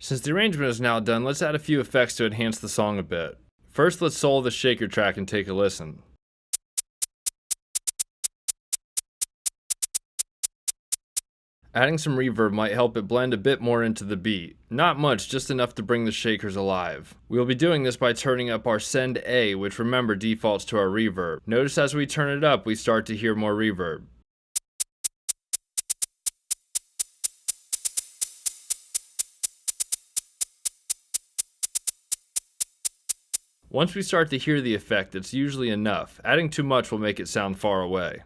Since the arrangement is now done, let's add a few effects to enhance the song a bit. First, let's solo the shaker track and take a listen. Adding some reverb might help it blend a bit more into the beat. Not much, just enough to bring the shakers alive. We will be doing this by turning up our send A, which remember defaults to our reverb. Notice as we turn it up, we start to hear more reverb. Once we start to hear the effect, it's usually enough. Adding too much will make it sound far away.